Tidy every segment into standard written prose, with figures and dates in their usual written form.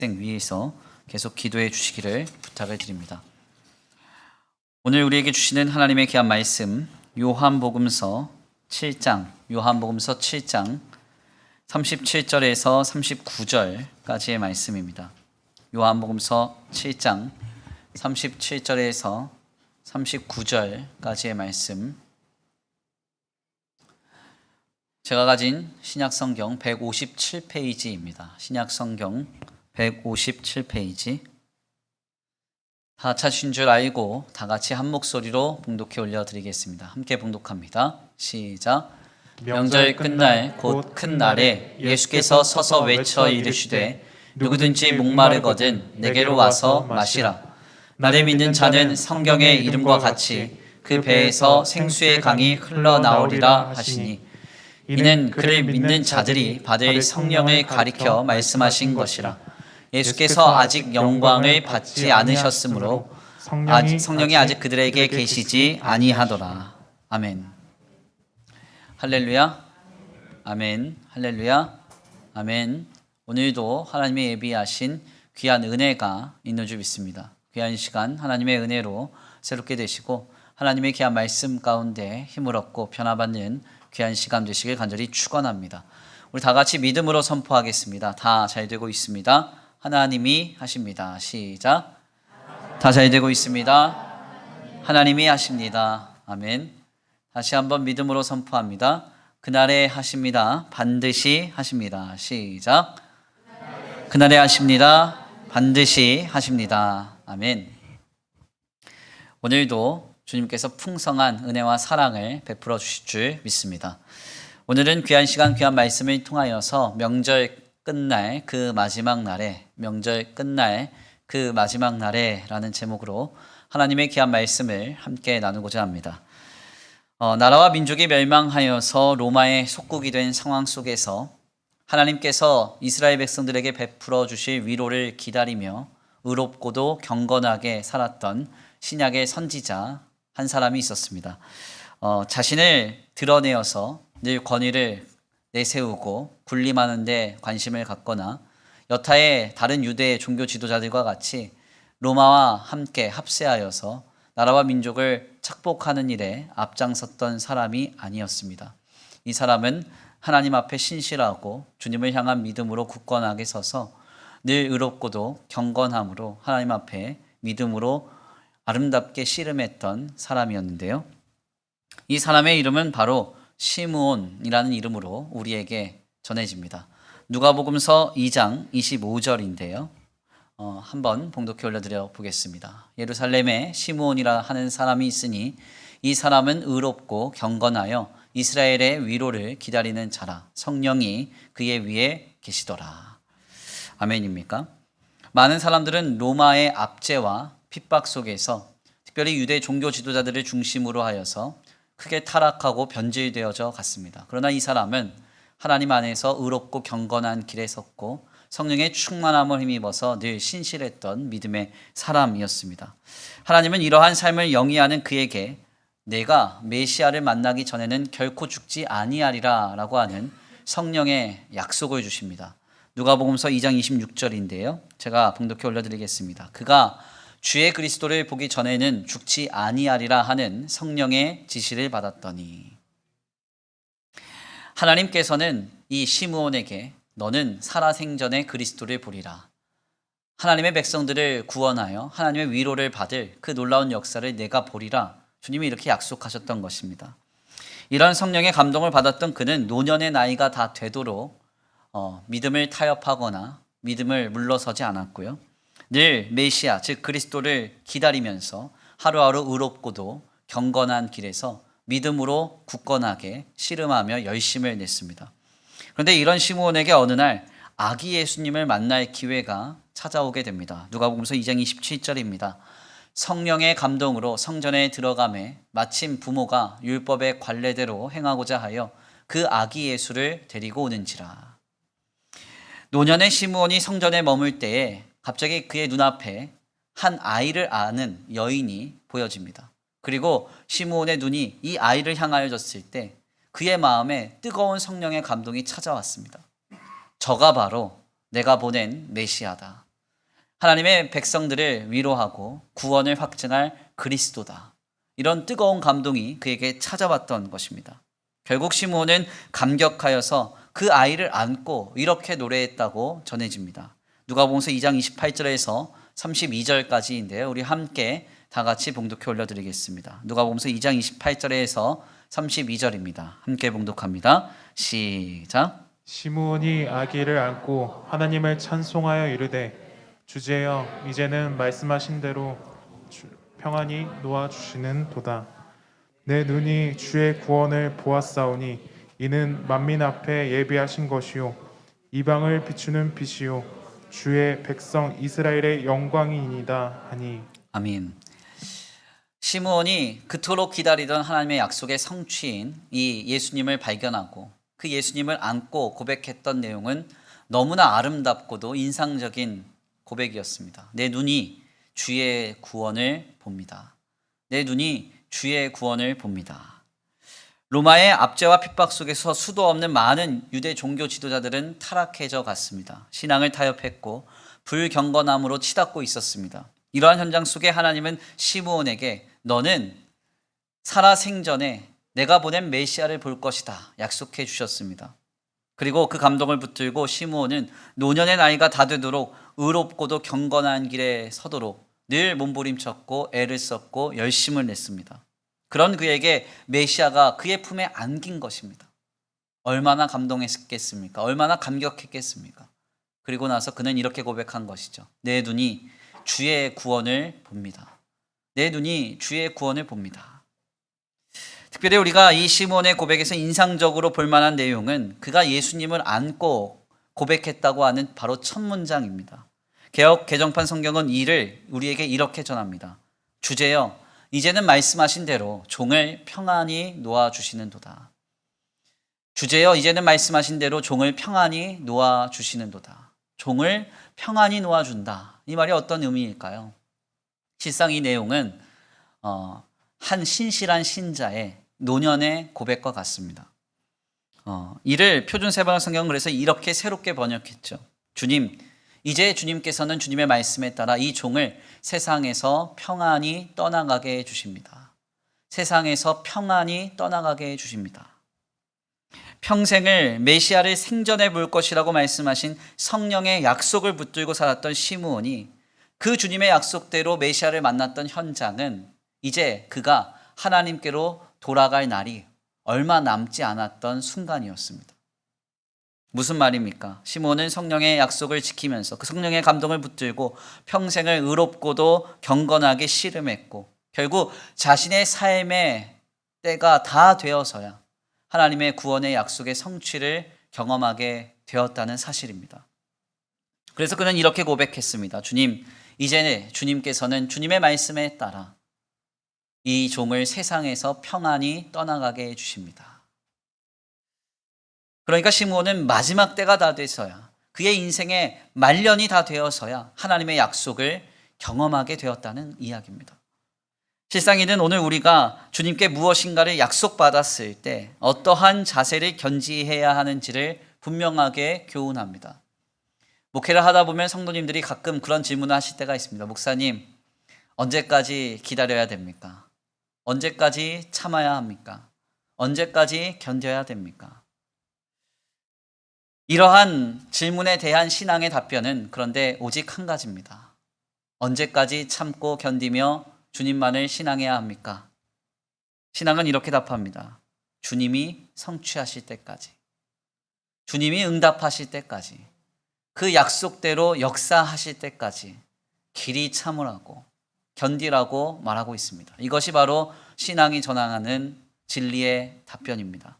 위해서 계속 기도해 주시기를 부탁을 드립니다. 오늘 우리에게 주시는 하나님의 귀한 말씀 요한복음서 7장 37절에서 39절까지의 말씀입니다. 요한복음서 7장 37절에서 39절까지의 말씀. 제가 가진 신약성경 157페이지입니다. 신약성경 157페이지. 다 찾으신 줄 알고 다 같이 한 목소리로 봉독해 올려드리겠습니다. 함께 봉독합니다. 시작. 명절 끝날 곧 큰 날에 예수께서 서서 외쳐 이르시되 누구든지 목마르거든 내게로 와서 마시라. 나를 믿는 자는 성경의 이름과 같이 그 배에서 생수의 강이 흘러나오리라 하시니 이는 그를 믿는 자들이 받을 성령을 가리켜 말씀하신 것이라. 예수께서 아직 영광을 받지 않으셨으므로 성령이 아직 그들에게 계시지 아니하더라. 아멘. 할렐루야. 아멘. 할렐루야. 아멘. 오늘도 하나님의 예비하신 귀한 은혜가 있는 줄 믿습니다. 귀한 시간 하나님의 은혜로 새롭게 되시고 하나님의 귀한 말씀 가운데 힘을 얻고 변화받는 귀한 시간 되시길 간절히 축원합니다. 우리 다 같이 믿음으로 선포하겠습니다. 다 잘 되고 있습니다. 하나님이 하십니다. 시작. 다 잘 되고 있습니다. 하나님이 하십니다. 아멘. 다시 한번 믿음으로 선포합니다. 그날에 하십니다. 반드시 하십니다. 시작. 그날에 하십니다. 반드시 하십니다. 아멘. 오늘도 주님께서 풍성한 은혜와 사랑을 베풀어 주실 줄 믿습니다. 오늘은 귀한 시간, 귀한 말씀을 통하여서 명절 끝날 그 마지막 날에, 명절 끝날 그 마지막 날에 라는 제목으로 하나님의 귀한 말씀을 함께 나누고자 합니다. 나라와 민족이 멸망하여서 로마의 속국이 된 상황 속에서 하나님께서 이스라엘 백성들에게 베풀어 주실 위로를 기다리며 의롭고도 경건하게 살았던 신약의 선지자 한 사람이 있었습니다. 자신을 드러내어서 늘 권위를 내세우고 군림하는 데 관심을 갖거나 여타의 다른 유대의 종교 지도자들과 같이 로마와 함께 합세하여서 나라와 민족을 착복하는 일에 앞장섰던 사람이 아니었습니다. 이 사람은 하나님 앞에 신실하고 주님을 향한 믿음으로 굳건하게 서서 늘 의롭고도 경건함으로 하나님 앞에 믿음으로 아름답게 씨름했던 사람이었는데요. 이 사람의 이름은 바로 시므온이라는 이름으로 우리에게 전해집니다. 누가복음서 2장 25절인데요. 한번 봉독해 올려드려 보겠습니다. 예루살렘에 시므온이라 하는 사람이 있으니 이 사람은 의롭고 경건하여 이스라엘의 위로를 기다리는 자라. 성령이 그의 위에 계시더라. 아멘입니까? 많은 사람들은 로마의 압제와 핍박 속에서 특별히 유대 종교 지도자들을 중심으로 하여서 크게 타락하고 변질되어져 갔습니다. 그러나 이 사람은 하나님 안에서 의롭고 경건한 길에 섰고 성령의 충만함을 힘입어서 늘 신실했던 믿음의 사람이었습니다. 하나님은 이러한 삶을 영위하는 그에게 내가 메시아를 만나기 전에는 결코 죽지 아니하리라 라고 하는 성령의 약속을 주십니다. 누가복음서 2장 26절인데요. 제가 봉독해 올려드리겠습니다. 그가 주의 그리스도를 보기 전에는 죽지 아니하리라 하는 성령의 지시를 받았더니 하나님께서는 이 시므온에게 너는 살아생전에 그리스도를 보리라. 하나님의 백성들을 구원하여 하나님의 위로를 받을 그 놀라운 역사를 내가 보리라. 주님이 이렇게 약속하셨던 것입니다. 이런 성령의 감동을 받았던 그는 노년의 나이가 다 되도록 믿음을 타협하거나 믿음을 물러서지 않았고요. 늘 메시아 즉 그리스도를 기다리면서 하루하루 의롭고도 경건한 길에서 믿음으로 굳건하게 씨름하며 열심을 냈습니다. 그런데 이런 시므온에게 어느 날 아기 예수님을 만날 기회가 찾아오게 됩니다. 누가복음서 2장 27절입니다. 성령의 감동으로 성전에 들어가매 마침 부모가 율법의 관례대로 행하고자 하여 그 아기 예수를 데리고 오는지라. 노년의 시므온이 성전에 머물 때에 갑자기 그의 눈앞에 한 아이를 아는 여인이 보여집니다. 그리고 시므온의 눈이 이 아이를 향하여졌을 때 그의 마음에 뜨거운 성령의 감동이 찾아왔습니다. 저가 바로 내가 보낸 메시아다. 하나님의 백성들을 위로하고 구원을 확증할 그리스도다. 이런 뜨거운 감동이 그에게 찾아왔던 것입니다. 결국 시므온은 감격하여서 그 아이를 안고 이렇게 노래했다고 전해집니다. 누가복음서 2장 28절에서 32절까지인데요. 우리 함께 다 같이 봉독해 올려드리겠습니다. 누가복음서 2장 28절에서 32절입니다. 함께 봉독합니다. 시작. 시므온이 아기를 안고 하나님을 찬송하여 이르되 주제여 이제는 말씀하신 대로 평안히 놓아주시는 도다. 내 눈이 주의 구원을 보았사오니 이는 만민 앞에 예비하신 것이요 이방을 비추는 빛이요 주의 백성 이스라엘의 영광이니이다 하니. 아멘. 시므온이 그토록 기다리던 하나님의 약속의 성취인 이 예수님을 발견하고 그 예수님을 안고 고백했던 내용은 너무나 아름답고도 인상적인 고백이었습니다. 내 눈이 주의 구원을 봅니다. 내 눈이 주의 구원을 봅니다. 로마의 압제와 핍박 속에서 수도 없는 많은 유대 종교 지도자들은 타락해져 갔습니다. 신앙을 타협했고 불경건함으로 치닫고 있었습니다. 이러한 현장 속에 하나님은 시므온에게 너는 살아생전에 내가 보낸 메시아를 볼 것이다 약속해 주셨습니다. 그리고 그 감동을 붙들고 시므온은 노년의 나이가 다 되도록 의롭고도 경건한 길에 서도록 늘 몸부림쳤고 애를 썼고 열심을 냈습니다. 그런 그에게 메시아가 그의 품에 안긴 것입니다. 얼마나 감동했겠습니까? 얼마나 감격했겠습니까? 그리고 나서 그는 이렇게 고백한 것이죠. 내 눈이 주의 구원을 봅니다. 내 눈이 주의 구원을 봅니다. 특별히 우리가 이 시므온의 고백에서 인상적으로 볼 만한 내용은 그가 예수님을 안고 고백했다고 하는 바로 첫 문장입니다. 개역 개정판 성경은 이를 우리에게 이렇게 전합니다. 주제여 이제는 말씀하신 대로 종을 평안히 놓아주시는도다. 주제여 이제는 말씀하신 대로 종을 평안히 놓아주시는도다. 종을 평안히 놓아준다. 이 말이 어떤 의미일까요? 실상 이 내용은 한 신실한 신자의 노년의 고백과 같습니다. 이를 표준세번역 성경은 그래서 이렇게 새롭게 번역했죠. 주님, 이제 주님께서는 주님의 말씀에 따라 이 종을 세상에서 평안히 떠나가게 해주십니다. 세상에서 평안히 떠나가게 해주십니다. 평생을 메시아를 생전에 볼 것이라고 말씀하신 성령의 약속을 붙들고 살았던 시므온이 그 주님의 약속대로 메시아를 만났던 현장은 이제 그가 하나님께로 돌아갈 날이 얼마 남지 않았던 순간이었습니다. 무슨 말입니까? 시므온은 성령의 약속을 지키면서 그 성령의 감동을 붙들고 평생을 의롭고도 경건하게 씨름했고 결국 자신의 삶의 때가 다 되어서야 하나님의 구원의 약속의 성취를 경험하게 되었다는 사실입니다. 그래서 그는 이렇게 고백했습니다. 주님, 이제 주님께서는 주님의 말씀에 따라 이 종을 세상에서 평안히 떠나가게 해주십니다. 그러니까 시므온은 마지막 때가 다 돼서야 그의 인생의 말년이 다 되어서야 하나님의 약속을 경험하게 되었다는 이야기입니다. 실상 이는 오늘 우리가 주님께 무엇인가를 약속받았을 때 어떠한 자세를 견지해야 하는지를 분명하게 교훈합니다. 목회를 하다 보면 성도님들이 가끔 그런 질문을 하실 때가 있습니다. 목사님, 언제까지 기다려야 됩니까? 언제까지 참아야 합니까? 언제까지 견뎌야 됩니까? 이러한 질문에 대한 신앙의 답변은 그런데 오직 한 가지입니다. 언제까지 참고 견디며 주님만을 신앙해야 합니까? 신앙은 이렇게 답합니다. 주님이 성취하실 때까지, 주님이 응답하실 때까지, 그 약속대로 역사하실 때까지 길이 참으라고 견디라고 말하고 있습니다. 이것이 바로 신앙이 전하는 진리의 답변입니다.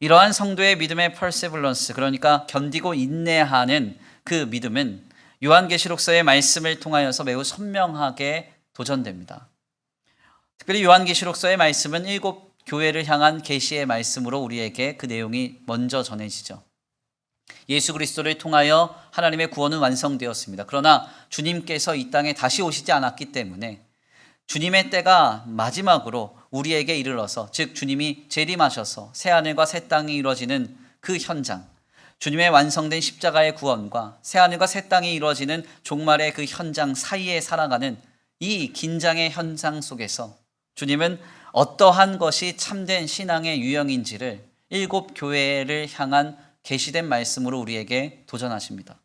이러한 성도의 믿음의 퍼세블런스, 그러니까 견디고 인내하는 그 믿음은 요한계시록서의 말씀을 통하여서 매우 선명하게 도전됩니다. 특별히 요한계시록서의 말씀은 7 교회를 향한 계시의 말씀으로 우리에게 그 내용이 먼저 전해지죠. 예수 그리스도를 통하여 하나님의 구원은 완성되었습니다. 그러나 주님께서 이 땅에 다시 오시지 않았기 때문에 주님의 때가 마지막으로 우리에게 이르러서, 즉 주님이 재림하셔서 새하늘과 새 땅이 이루어지는 그 현장, 주님의 완성된 십자가의 구원과 새하늘과 새 땅이 이루어지는 종말의 그 현장 사이에 살아가는 이 긴장의 현상 속에서 주님은 어떠한 것이 참된 신앙의 유형인지를 7 교회를 향한 계시된 말씀으로 우리에게 도전하십니다.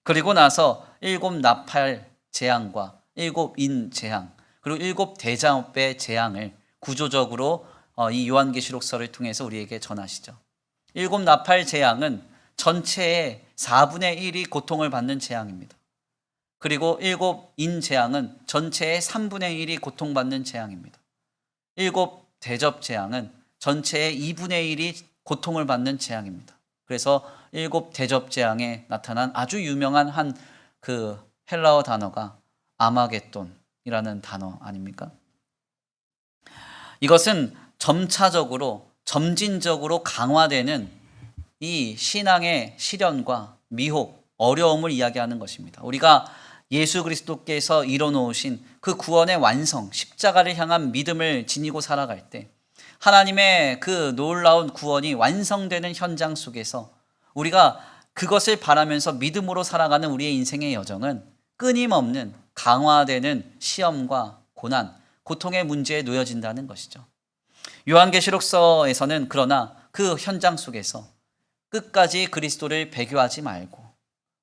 그리고 나서 7 나팔 재앙과 7 인 재앙, 그리고 7 대자업의 재앙을 구조적으로 이 요한계시록서를 통해서 우리에게 전하시죠. 7 나팔 재앙은 전체의 4분의 1이 고통을 받는 재앙입니다. 그리고 7 인 재앙은 전체의 3분의 1이 고통받는 재앙입니다. 7 대접 재앙은 전체의 2분의 1이 고통을 받는 재앙입니다. 그래서 7 대접 재앙에 나타난 아주 유명한 한 그 헬라어 단어가 아마겟돈이라는 단어 아닙니까? 이것은 점차적으로 점진적으로 강화되는 이 신앙의 시련과 미혹, 어려움을 이야기하는 것입니다. 우리가 예수 그리스도께서 이뤄놓으신 그 구원의 완성, 십자가를 향한 믿음을 지니고 살아갈 때 하나님의 그 놀라운 구원이 완성되는 현장 속에서 우리가 그것을 바라면서 믿음으로 살아가는 우리의 인생의 여정은 끊임없는 강화되는 시험과 고난, 고통의 문제에 놓여진다는 것이죠. 요한계시록서에서는 그러나 그 현장 속에서 끝까지 그리스도를 배교하지 말고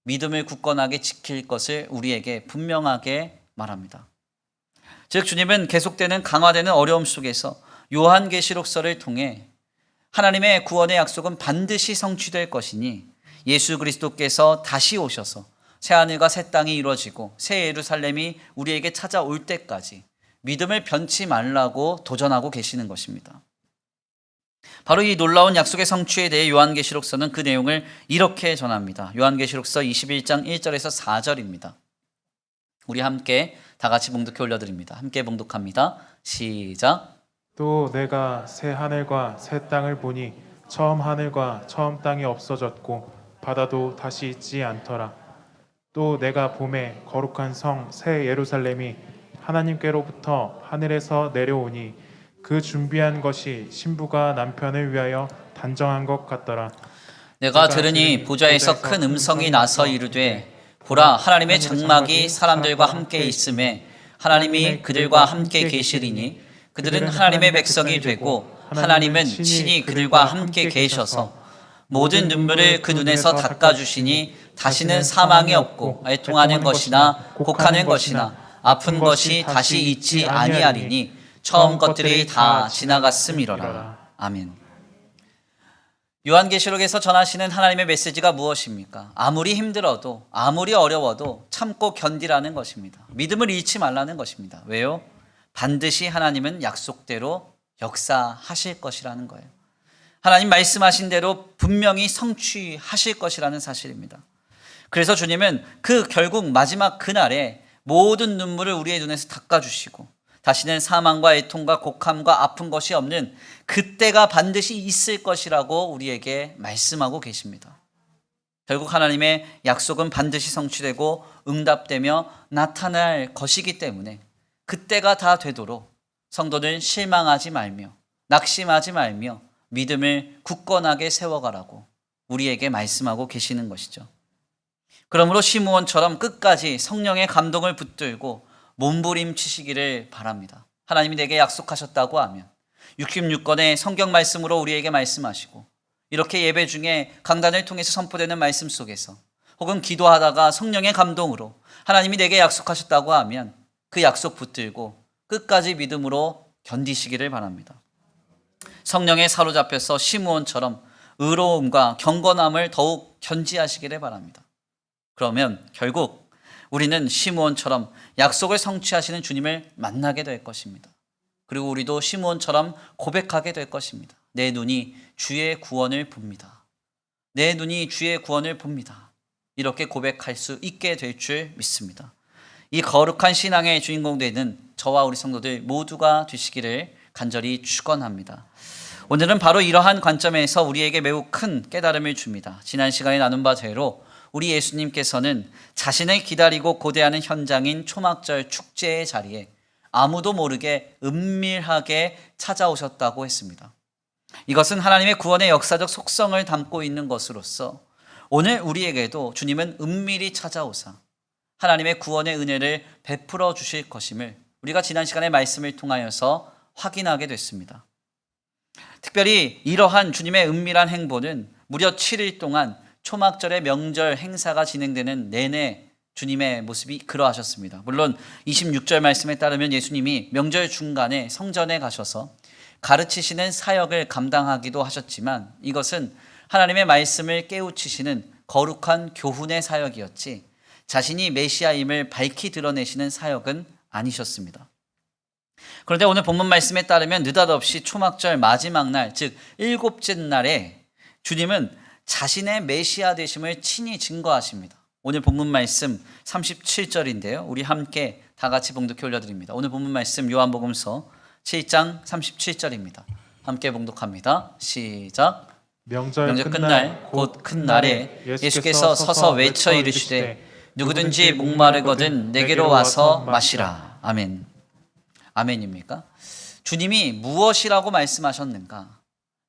믿음을 굳건하게 지킬 것을 우리에게 분명하게 말합니다. 즉 주님은 계속되는 강화되는 어려움 속에서 요한계시록서를 통해 하나님의 구원의 약속은 반드시 성취될 것이니 예수 그리스도께서 다시 오셔서 새하늘과 새 땅이 이루어지고 새 예루살렘이 우리에게 찾아올 때까지 믿음을 변치 말라고 도전하고 계시는 것입니다. 바로 이 놀라운 약속의 성취에 대해 요한계시록서는 그 내용을 이렇게 전합니다. 요한계시록서 21장 1절에서 4절입니다. 우리 함께 다 같이 봉독해 올려드립니다. 함께 봉독합니다. 시작. 또 내가 새 하늘과 새 땅을 보니 처음 하늘과 처음 땅이 없어졌고 바다도 다시 있지 않더라. 또 내가 봄에 거룩한 성 새 예루살렘이 하나님께로부터 하늘에서 내려오니 그 준비한 것이 신부가 남편을 위하여 단정한 것 같더라. 내가 들으니 보좌에서 큰 음성이 나서 이르되 보라 하나님의 장막이 사람들과 함께 있음에 하나님이 그들과 함께 계시리니 그들은 하나님의 백성이 되고 하나님은 친히 그들과 함께 계셔서 모든 눈물을 그 눈에서 닦아주시니 다시는 사망이 없고 애통하는 것이나 곡하는 것이나 아픈 것이 다시 있지 아니하리니 처음 것들이 다 지나갔음이로라. 아멘. 요한계시록에서 전하시는 하나님의 메시지가 무엇입니까? 아무리 힘들어도 아무리 어려워도 참고 견디라는 것입니다. 믿음을 잃지 말라는 것입니다. 왜요? 반드시 하나님은 약속대로 역사하실 것이라는 거예요. 하나님 말씀하신 대로 분명히 성취하실 것이라는 사실입니다. 그래서 주님은 그 결국 마지막 그날에 모든 눈물을 우리의 눈에서 닦아주시고 다시는 사망과 애통과 곡함과 아픈 것이 없는 그때가 반드시 있을 것이라고 우리에게 말씀하고 계십니다. 결국 하나님의 약속은 반드시 성취되고 응답되며 나타날 것이기 때문에 그때가 다 되도록 성도는 실망하지 말며 낙심하지 말며 믿음을 굳건하게 세워가라고 우리에게 말씀하고 계시는 것이죠. 그러므로 시므온처럼 끝까지 성령의 감동을 붙들고 몸부림치시기를 바랍니다. 하나님이 내게 약속하셨다고 하면 66권의 성경 말씀으로 우리에게 말씀하시고 이렇게 예배 중에 강단을 통해서 선포되는 말씀 속에서 혹은 기도하다가 성령의 감동으로 하나님이 내게 약속하셨다고 하면 그 약속 붙들고 끝까지 믿음으로 견디시기를 바랍니다. 성령에 사로잡혀서 시므온처럼 의로움과 경건함을 더욱 견지하시기를 바랍니다. 그러면 결국 우리는 시므온처럼 약속을 성취하시는 주님을 만나게 될 것입니다. 그리고 우리도 시므온처럼 고백하게 될 것입니다. 내 눈이 주의 구원을 봅니다. 내 눈이 주의 구원을 봅니다. 이렇게 고백할 수 있게 될 줄 믿습니다. 이 거룩한 신앙의 주인공 되는 저와 우리 성도들 모두가 되시기를 간절히 축원합니다. 오늘은 바로 이러한 관점에서 우리에게 매우 큰 깨달음을 줍니다. 지난 시간에 나눈 바대로 우리 예수님께서는 자신을 기다리고 고대하는 현장인 초막절 축제의 자리에 아무도 모르게 은밀하게 찾아오셨다고 했습니다. 이것은 하나님의 구원의 역사적 속성을 담고 있는 것으로서 오늘 우리에게도 주님은 은밀히 찾아오사 하나님의 구원의 은혜를 베풀어 주실 것임을 우리가 지난 시간의 말씀을 통하여서 확인하게 됐습니다. 특별히 이러한 주님의 은밀한 행보는 무려 7일 동안 초막절의 명절 행사가 진행되는 내내 주님의 모습이 그러하셨습니다. 물론 26절 말씀에 따르면 예수님이 명절 중간에 성전에 가셔서 가르치시는 사역을 감당하기도 하셨지만 이것은 하나님의 말씀을 깨우치시는 거룩한 교훈의 사역이었지 자신이 메시아임을 밝히 드러내시는 사역은 아니셨습니다. 그런데 오늘 본문 말씀에 따르면 느닷없이 초막절 마지막 날, 즉 일곱째 날에 주님은 자신의 메시아 되심을 친히 증거하십니다. 오늘 본문 말씀 37절인데요. 우리 함께 다 같이 봉독해 올려드립니다. 오늘 본문 말씀 요한복음서 7장 37절입니다. 함께 봉독합니다. 시작. 명절 끝날 곧 큰 날에 예수께서 서서 외쳐 이르시되 누구든지 목마르거든 내게로 와서 마시라. 아멘. 아멘입니까? 주님이 무엇이라고 말씀하셨는가?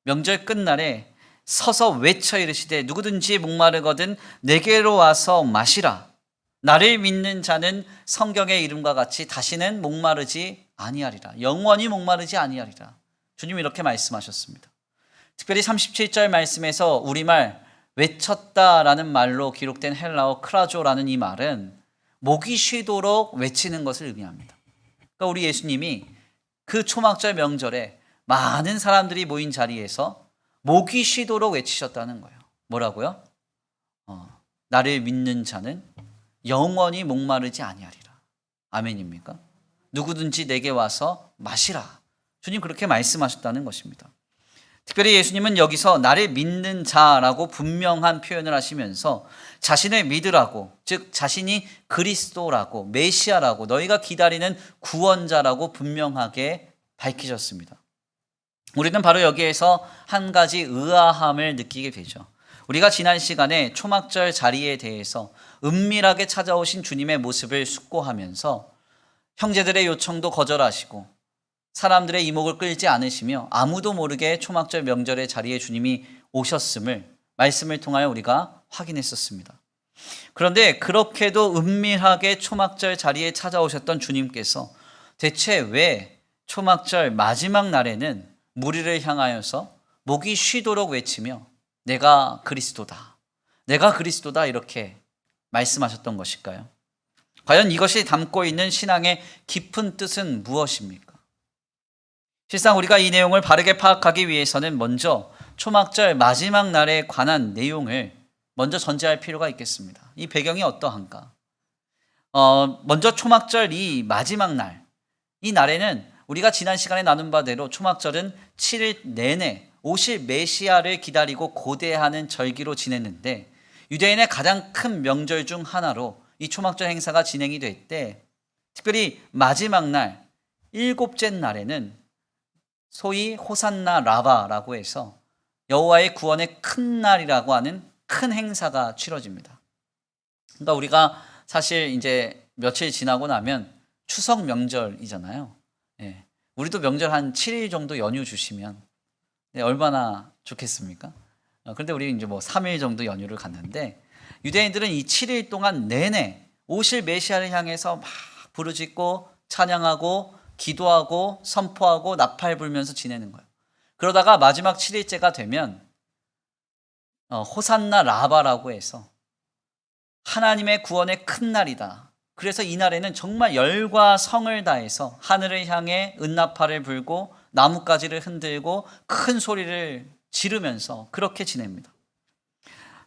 명절 끝날에 서서 외쳐 이르시되 누구든지 목마르거든 내게로 와서 마시라. 나를 믿는 자는 성경의 이름과 같이 다시는 목마르지 아니하리라. 영원히 목마르지 아니하리라. 주님이 이렇게 말씀하셨습니다. 특별히 37절 말씀에서 우리말 외쳤다라는 말로 기록된 헬라어 크라조라는 이 말은 목이 쉬도록 외치는 것을 의미합니다. 그러니까 우리 예수님이 그 초막절 명절에 많은 사람들이 모인 자리에서 목이 쉬도록 외치셨다는 거예요. 뭐라고요? 나를 믿는 자는 영원히 목마르지 아니하리라. 아멘입니까? 누구든지 내게 와서 마시라. 주님 그렇게 말씀하셨다는 것입니다. 특별히 예수님은 여기서 나를 믿는 자라고 분명한 표현을 하시면서 자신을 믿으라고, 즉 자신이 그리스도라고, 메시아라고, 너희가 기다리는 구원자라고 분명하게 밝히셨습니다. 우리는 바로 여기에서 한 가지 의아함을 느끼게 되죠. 우리가 지난 시간에 초막절 자리에 대해서 은밀하게 찾아오신 주님의 모습을 숙고하면서 형제들의 요청도 거절하시고 사람들의 이목을 끌지 않으시며 아무도 모르게 초막절 명절의 자리에 주님이 오셨음을 말씀을 통하여 우리가 확인했었습니다. 그런데 그렇게도 은밀하게 초막절 자리에 찾아오셨던 주님께서 대체 왜 초막절 마지막 날에는 무리를 향하여서 목이 쉬도록 외치며 내가 그리스도다, 내가 그리스도다 이렇게 말씀하셨던 것일까요? 과연 이것이 담고 있는 신앙의 깊은 뜻은 무엇입니까? 실상 우리가 이 내용을 바르게 파악하기 위해서는 먼저 초막절 마지막 날에 관한 내용을 먼저 전제할 필요가 있겠습니다. 이 배경이 어떠한가? 먼저 초막절 이 마지막 날, 이 날에는 우리가 지난 시간에 나눈 바대로 초막절은 7일 내내 오실 메시아를 기다리고 고대하는 절기로 지냈는데 유대인의 가장 큰 명절 중 하나로 이 초막절 행사가 진행이 될 때 특별히 마지막 날, 일곱째 날에는 소위 호산나 라바라고 해서 여호와의 구원의 큰 날이라고 하는 큰 행사가 치러집니다. 그러니까 우리가 사실 이제 며칠 지나고 나면 추석 명절이잖아요. 예. 우리도 명절 한 7일 정도 연휴 주시면 얼마나 좋겠습니까? 그런데 우리 이제 뭐 3일 정도 연휴를 갔는데 유대인들은 이 7일 동안 내내 오실 메시아를 향해서 막 부르짖고 찬양하고 기도하고 선포하고 나팔 불면서 지내는 거예요. 그러다가 마지막 7일째가 되면 호산나 라바라고 해서 하나님의 구원의 큰 날이다. 그래서 이 날에는 정말 열과 성을 다해서 하늘을 향해 은나팔을 불고 나뭇가지를 흔들고 큰 소리를 지르면서 그렇게 지냅니다.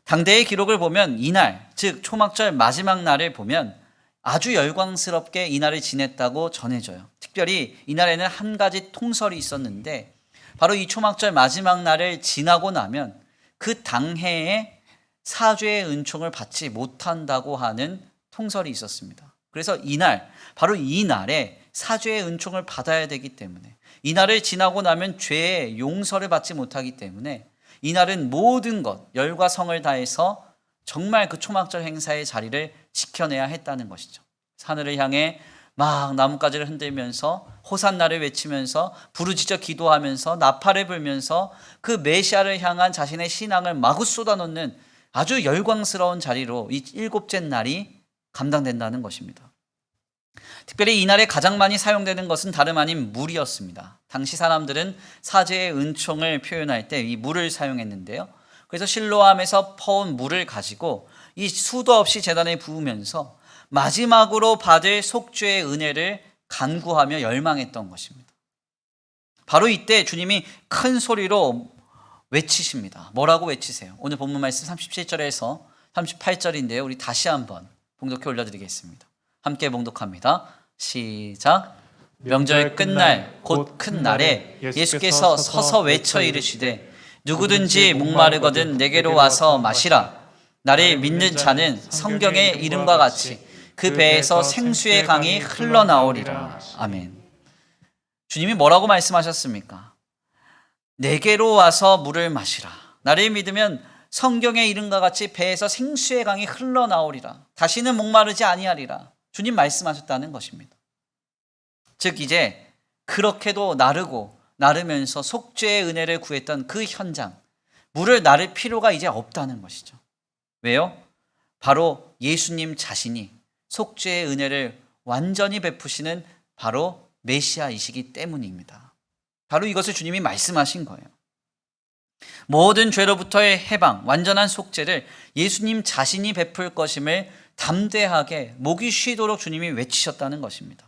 당대의 기록을 보면 이날, 즉 초막절 마지막 날을 보면 아주 열광스럽게 이날을 지냈다고 전해져요. 특별히 이날에는 한 가지 통설이 있었는데 바로 이 초막절 마지막 날을 지나고 나면 그 당해에 사죄의 은총을 받지 못한다고 하는 통설이 있었습니다. 그래서 이날, 바로 이 날에 사죄의 은총을 받아야 되기 때문에 이 날을 지나고 나면 죄의 용서를 받지 못하기 때문에 이날은 모든 것, 열과 성을 다해서 정말 그 초막절 행사의 자리를 지켜내야 했다는 것이죠. 하늘을 향해 막 나뭇가지를 흔들면서 호산나를 외치면서 부르짖어 기도하면서 나팔을 불면서 그 메시아를 향한 자신의 신앙을 마구 쏟아놓는 아주 열광스러운 자리로 이 일곱째 날이 감당된다는 것입니다. 특별히 이날에 가장 많이 사용되는 것은 다름 아닌 물이었습니다. 당시 사람들은 사제의 은총을 표현할 때 이 물을 사용했는데요. 그래서 실로암에서 퍼온 물을 가지고 이 수도 없이 제단에 부으면서 마지막으로 받을 속죄의 은혜를 간구하며 열망했던 것입니다. 바로 이때 주님이 큰 소리로 외치십니다. 뭐라고 외치세요? 오늘 본문 말씀 37절에서 38절인데요. 우리 다시 한번 봉독해 올려드리겠습니다. 함께 봉독합니다. 시작. 명절 끝날 곧 큰 날에 예수께서 서서 외쳐 이르시되 누구든지 목마르거든 내게로 와서 마시라. 나를 믿는 자는 성경의 이름과 같이 그 배에서 생수의 강이 흘러나오리라. 아멘. 주님이 뭐라고 말씀하셨습니까? 내게로 와서 물을 마시라. 나를 믿으면 성경의 이름과 같이 배에서 생수의 강이 흘러나오리라. 다시는 목마르지 아니하리라. 주님 말씀하셨다는 것입니다. 즉 이제 그렇게도 나르면서 속죄의 은혜를 구했던 그 현장, 물을 나를 필요가 이제 없다는 것이죠. 왜요? 바로 예수님 자신이 속죄의 은혜를 완전히 베푸시는 바로 메시아이시기 때문입니다. 바로 이것을 주님이 말씀하신 거예요. 모든 죄로부터의 해방, 완전한 속죄를 예수님 자신이 베풀 것임을 담대하게 목이 쉬도록 주님이 외치셨다는 것입니다.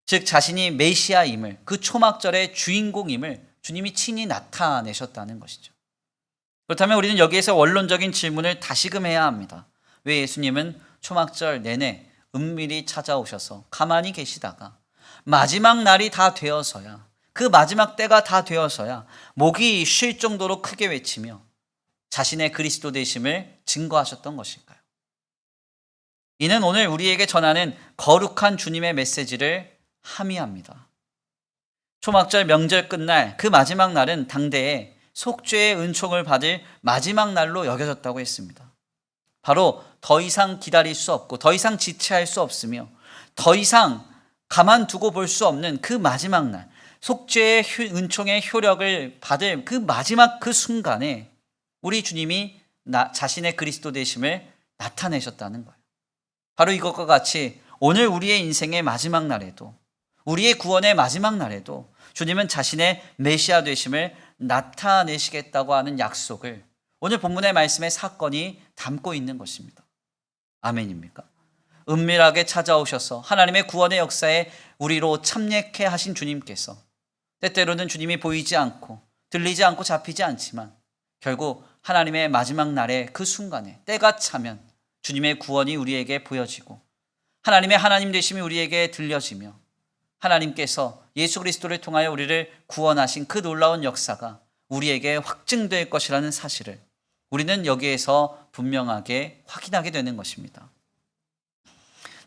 즉 자신이 메시아임을, 그 초막절의 주인공임을 주님이 친히 나타내셨다는 것이죠. 그렇다면 우리는 여기에서 원론적인 질문을 다시금 해야 합니다. 왜 예수님은 초막절 내내 은밀히 찾아오셔서 가만히 계시다가 마지막 날이 다 되어서야, 그 마지막 때가 다 되어서야 목이 쉴 정도로 크게 외치며 자신의 그리스도 되심을 증거하셨던 것일까요? 이는 오늘 우리에게 전하는 거룩한 주님의 메시지를 함의합니다. 초막절 명절 끝날 그 마지막 날은 당대에 속죄의 은총을 받을 마지막 날로 여겨졌다고 했습니다. 바로 더 이상 기다릴 수 없고 더 이상 지체할 수 없으며 더 이상 가만두고 볼 수 없는 그 마지막 날, 속죄의 은총의 효력을 받을 그 마지막 그 순간에 우리 주님이 자신의 그리스도 되심을 나타내셨다는 거예요. 바로 이것과 같이 오늘 우리의 인생의 마지막 날에도, 우리의 구원의 마지막 날에도 주님은 자신의 메시아 되심을 나타내시겠다고 하는 약속을 오늘 본문의 말씀의 사건이 담고 있는 것입니다. 아멘입니까? 은밀하게 찾아오셔서 하나님의 구원의 역사에 우리로 참여케 하신 주님께서 때때로는 주님이 보이지 않고 들리지 않고 잡히지 않지만 결국 하나님의 마지막 날의 그 순간에 때가 차면 주님의 구원이 우리에게 보여지고 하나님의 하나님 되심이 우리에게 들려지며 하나님께서 예수 그리스도를 통하여 우리를 구원하신 그 놀라운 역사가 우리에게 확증될 것이라는 사실을 우리는 여기에서 분명하게 확인하게 되는 것입니다.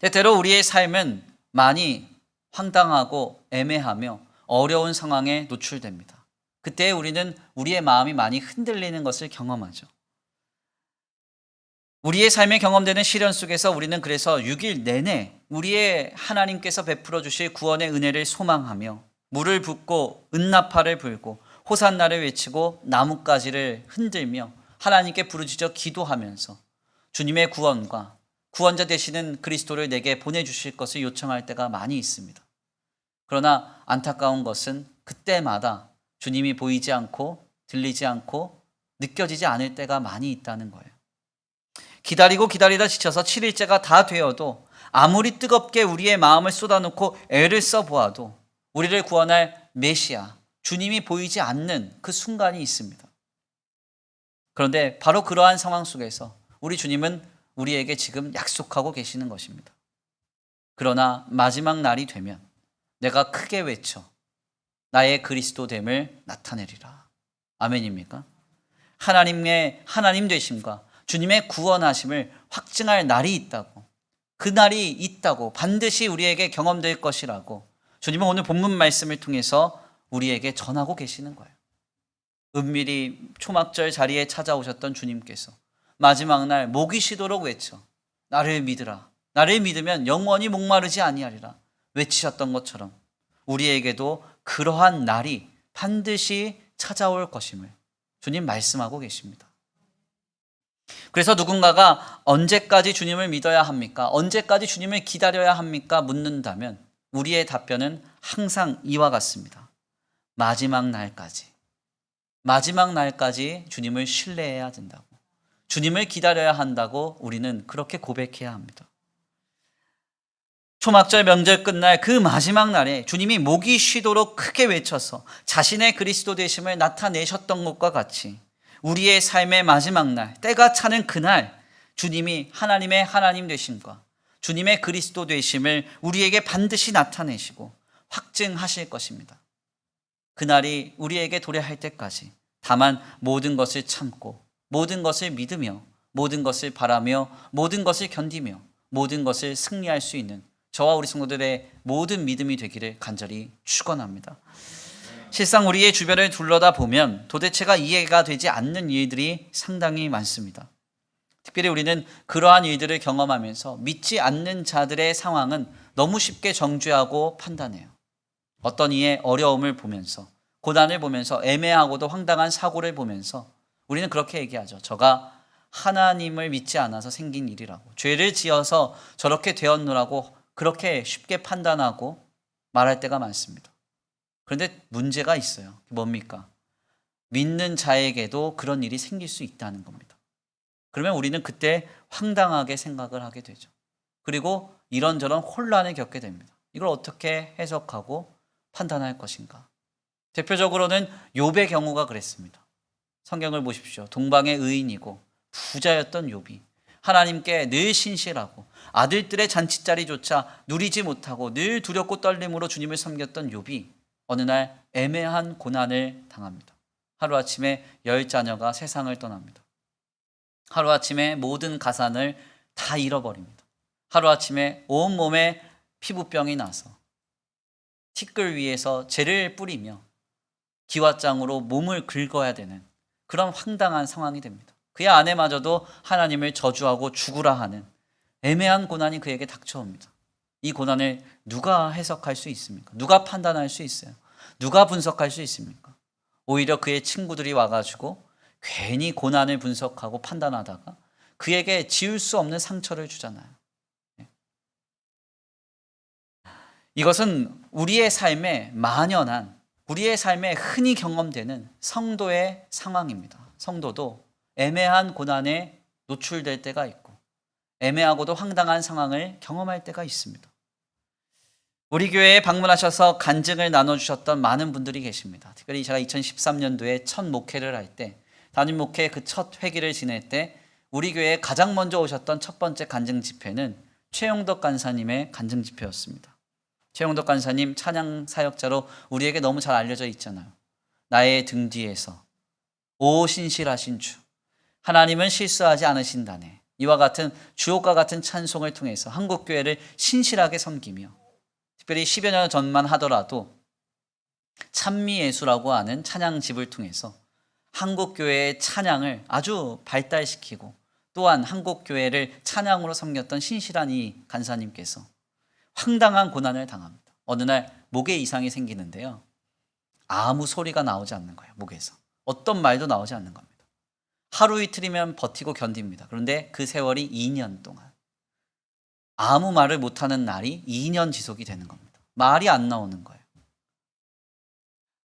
때때로 우리의 삶은 많이 황당하고 애매하며 어려운 상황에 노출됩니다. 그때 우리는 우리의 마음이 많이 흔들리는 것을 경험하죠. 우리의 삶에 경험되는 시련 속에서 우리는 그래서 6일 내내 우리의 하나님께서 베풀어 주실 구원의 은혜를 소망하며 물을 붓고 은나팔을 불고 호산나를 외치고 나뭇가지를 흔들며 하나님께 부르짖어 기도하면서 주님의 구원과 구원자 되시는 그리스도를 내게 보내주실 것을 요청할 때가 많이 있습니다. 그러나 안타까운 것은 그때마다 주님이 보이지 않고 들리지 않고 느껴지지 않을 때가 많이 있다는 거예요. 기다리고 기다리다 지쳐서 7일째가 다 되어도 아무리 뜨겁게 우리의 마음을 쏟아놓고 애를 써보아도 우리를 구원할 메시아, 주님이 보이지 않는 그 순간이 있습니다. 그런데 바로 그러한 상황 속에서 우리 주님은 우리에게 지금 약속하고 계시는 것입니다. 그러나 마지막 날이 되면 내가 크게 외쳐 나의 그리스도됨을 나타내리라. 아멘입니까? 하나님의 하나님 되심과 주님의 구원하심을 확증할 날이 있다고, 그 날이 있다고 반드시 우리에게 경험될 것이라고 주님은 오늘 본문 말씀을 통해서 우리에게 전하고 계시는 거예요. 은밀히 초막절 자리에 찾아오셨던 주님께서 마지막 날 목이 쉬도록 외쳐 나를 믿으라. 나를 믿으면 영원히 목마르지 아니하리라 외치셨던 것처럼 우리에게도 그러한 날이 반드시 찾아올 것임을 주님 말씀하고 계십니다. 그래서 누군가가 언제까지 주님을 믿어야 합니까? 언제까지 주님을 기다려야 합니까? 묻는다면 우리의 답변은 항상 이와 같습니다. 마지막 날까지. 마지막 날까지 주님을 신뢰해야 된다고. 주님을 기다려야 한다고 우리는 그렇게 고백해야 합니다. 초막절 명절 끝날 그 마지막 날에 주님이 목이 쉬도록 크게 외쳐서 자신의 그리스도 되심을 나타내셨던 것과 같이 우리의 삶의 마지막 날, 때가 차는 그날 주님이 하나님의 하나님 되심과 주님의 그리스도 되심을 우리에게 반드시 나타내시고 확증하실 것입니다. 그날이 우리에게 도래할 때까지 다만 모든 것을 참고 모든 것을 믿으며 모든 것을 바라며 모든 것을 견디며 모든 것을 승리할 수 있는 저와 우리 성도들의 모든 믿음이 되기를 간절히 축원합니다. 실상 우리의 주변을 둘러다 보면 도대체가 이해가 되지 않는 일들이 상당히 많습니다. 특별히 우리는 그러한 일들을 경험하면서 믿지 않는 자들의 상황은 너무 쉽게 정죄하고 판단해요. 어떤 이의 어려움을 보면서 고난을 보면서 애매하고도 황당한 사고를 보면서 우리는 그렇게 얘기하죠. 저가 하나님을 믿지 않아서 생긴 일이라고. 죄를 지어서 저렇게 되었노라고 그렇게 쉽게 판단하고 말할 때가 많습니다. 그런데 문제가 있어요. 뭡니까? 믿는 자에게도 그런 일이 생길 수 있다는 겁니다. 그러면 우리는 그때 황당하게 생각을 하게 되죠. 그리고 이런저런 혼란을 겪게 됩니다. 이걸 어떻게 해석하고 판단할 것인가? 대표적으로는 욥의 경우가 그랬습니다. 성경을 보십시오. 동방의 의인이고 부자였던 욥이 하나님께 늘 신실하고 아들들의 잔치자리조차 누리지 못하고 늘 두렵고 떨림으로 주님을 섬겼던 욥이 어느 날 애매한 고난을 당합니다. 하루아침에 10자녀가 세상을 떠납니다. 하루아침에 모든 가산을 다 잃어버립니다. 하루아침에 온몸에 피부병이 나서 티끌 위에서 재를 뿌리며 기왓장으로 몸을 긁어야 되는 그런 황당한 상황이 됩니다. 그의 아내마저도 하나님을 저주하고 죽으라 하는 애매한 고난이 그에게 닥쳐옵니다. 이 고난을 누가 해석할 수 있습니까? 누가 판단할 수 있어요? 누가 분석할 수 있습니까? 오히려 그의 친구들이 와가지고 괜히 고난을 분석하고 판단하다가 그에게 지울 수 없는 상처를 주잖아요. 이것은 우리의 삶에 만연한, 우리의 삶에 흔히 경험되는 성도의 상황입니다. 성도도 애매한 고난에 노출될 때가 있고 애매하고도 황당한 상황을 경험할 때가 있습니다. 우리 교회에 방문하셔서 간증을 나눠주셨던 많은 분들이 계십니다. 특별히 제가 2013년도에 첫 목회를 할 때, 담임 목회 그 첫 회기를 지낼 때 우리 교회에 가장 먼저 오셨던 첫 번째 간증 집회는 최용덕 간사님의 간증 집회였습니다. 최용덕 간사님 찬양 사역자로 우리에게 너무 잘 알려져 있잖아요. 나의 등 뒤에서 오 신실하신 주, 하나님은 실수하지 않으신다네. 이와 같은 주옥과 같은 찬송을 통해서 한국교회를 신실하게 섬기며 특별히 10여 년 전만 하더라도 찬미예수라고 하는 찬양집을 통해서 한국교회의 찬양을 아주 발달시키고 또한 한국교회를 찬양으로 섬겼던 신실한 이 간사님께서 황당한 고난을 당합니다. 어느 날 목에 이상이 생기는데요. 아무 소리가 나오지 않는 거예요. 목에서. 어떤 말도 나오지 않는 겁니다. 하루 이틀이면 버티고 견딥니다. 그런데 그 세월이 2년 동안 아무 말을 못하는 날이 2년 지속이 되는 겁니다. 말이 안 나오는 거예요.